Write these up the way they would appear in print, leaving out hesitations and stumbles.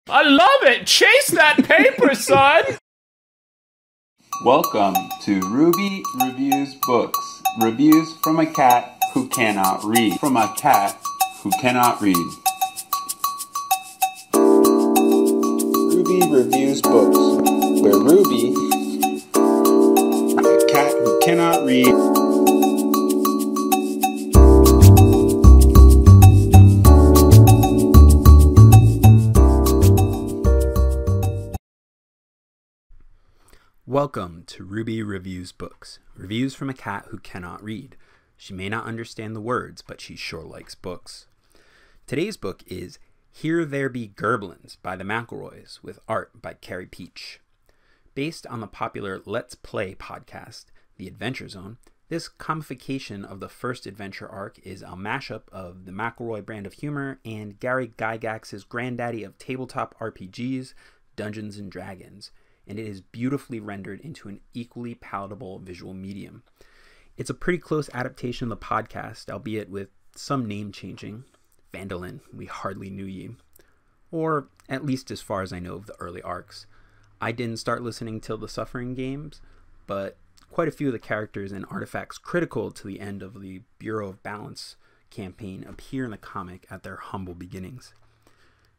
I love it! Chase that paper, son! Welcome to Ruby Reviews Books. Reviews from a cat who cannot read. From a cat who cannot read. Ruby Reviews Books, where Ruby, a cat who cannot read, Welcome to Ruby Reviews Books, reviews from a cat who cannot read. She may not understand the words, but she sure likes books. Today's book is Here There Be Gerblins by the McElroys, with art by Carrie Peach. Based on the popular Let's Play podcast, The Adventure Zone, this comification of the first adventure arc is a mashup of the McElroy brand of humor and Gary Gygax's granddaddy of tabletop RPGs, Dungeons & Dragons, and it is beautifully rendered into an equally palatable visual medium. It's a pretty close adaptation of the podcast, albeit with some name changing. Vandalin, we hardly knew ye. Or at least as far as I know of the early arcs. I didn't start listening till the Suffering Games, but quite a few of the characters and artifacts critical to the end of the Bureau of Balance campaign appear in the comic at their humble beginnings.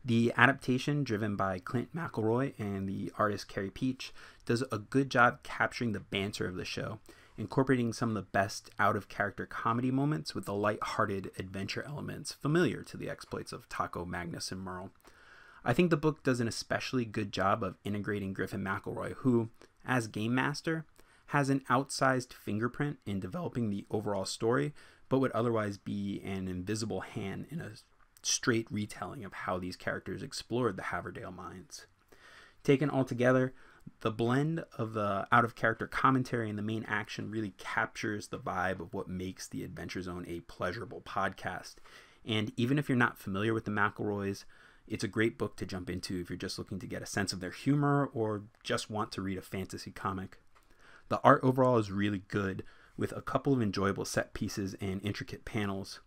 The adaptation, driven by Clint McElroy and the artist Carrie Peach, does a good job capturing the banter of the show, incorporating some of the best out-of-character comedy moments with the light-hearted adventure elements familiar to the exploits of Taco, Magnus, and Merle. I think the book does an especially good job of integrating Griffin McElroy, who, as game master, has an outsized fingerprint in developing the overall story, but would otherwise be an invisible hand in a straight retelling of how these characters explored the Haverdale mines. Taken all together, the blend of the out-of-character commentary and the main action really captures the vibe of what makes the Adventure Zone a pleasurable podcast. And even if you're not familiar with the McElroys, it's a great book to jump into if you're just looking to get a sense of their humor or just want to read a fantasy comic. The art overall is really good, with a couple of enjoyable set pieces and intricate panels.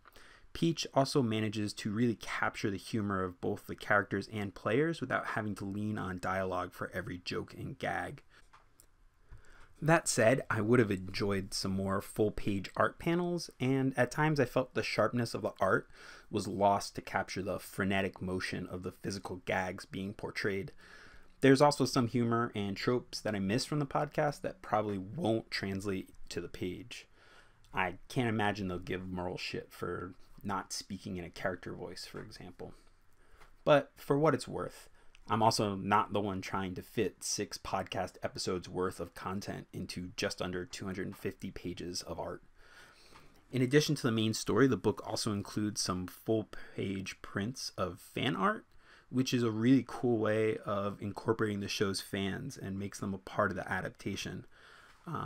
Peach also manages to really capture the humor of both the characters and players without having to lean on dialogue for every joke and gag. That said, I would have enjoyed some more full-page art panels, and at times I felt the sharpness of the art was lost to capture the frenetic motion of the physical gags being portrayed. There's also some humor and tropes that I missed from the podcast that probably won't translate to the page. I can't imagine they'll give Merle shit for not speaking in a character voice, for example. But for what it's worth, I'm also not the one trying to fit 6 podcast episodes worth of content into just under 250 pages of art. In addition to the main story, the book also includes some full-page prints of fan art, which is a really cool way of incorporating the show's fans and makes them a part of the adaptation,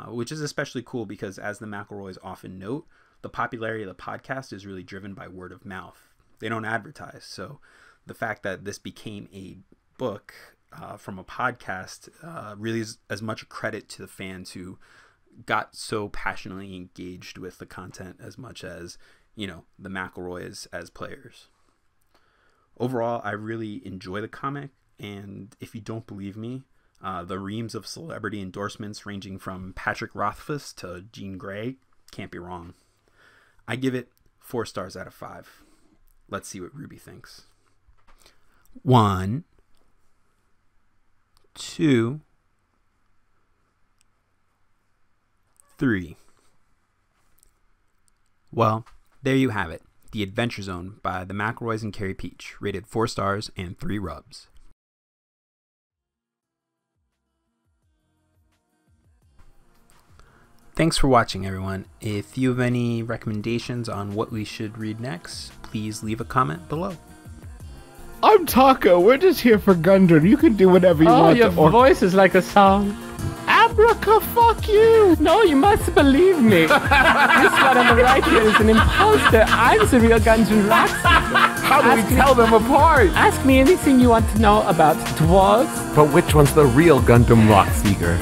which is especially cool because, as the McElroys often note, the popularity of the podcast is really driven by word of mouth. They don't advertise, so the fact that this became a book from a podcast really is as much a credit to the fans who got so passionately engaged with the content as much as, you know, the McElroys as players. Overall, I really enjoy the comic, and if you don't believe me, the reams of celebrity endorsements ranging from Patrick Rothfuss to Jean Grey can't be wrong. I give it 4 stars out of 5. Let's see what Ruby thinks. 1, 2, 3. Well, there you have it. The Adventure Zone by the McElroys and Carrie Peach, rated 4 stars and 3 rubs. Thanks for watching, everyone. If you have any recommendations on what we should read next, please leave a comment below. I'm Taco. We're just here for Gundren. You can do whatever you want. Oh, your voice is like a song. Abraca, fuck you! No, you must believe me. This one on the right here is an imposter. I'm the real Gundren Rockseeker. How do we tell them apart? Ask me anything you want to know about dwarves. But which one's the real Gundam Rockseeker?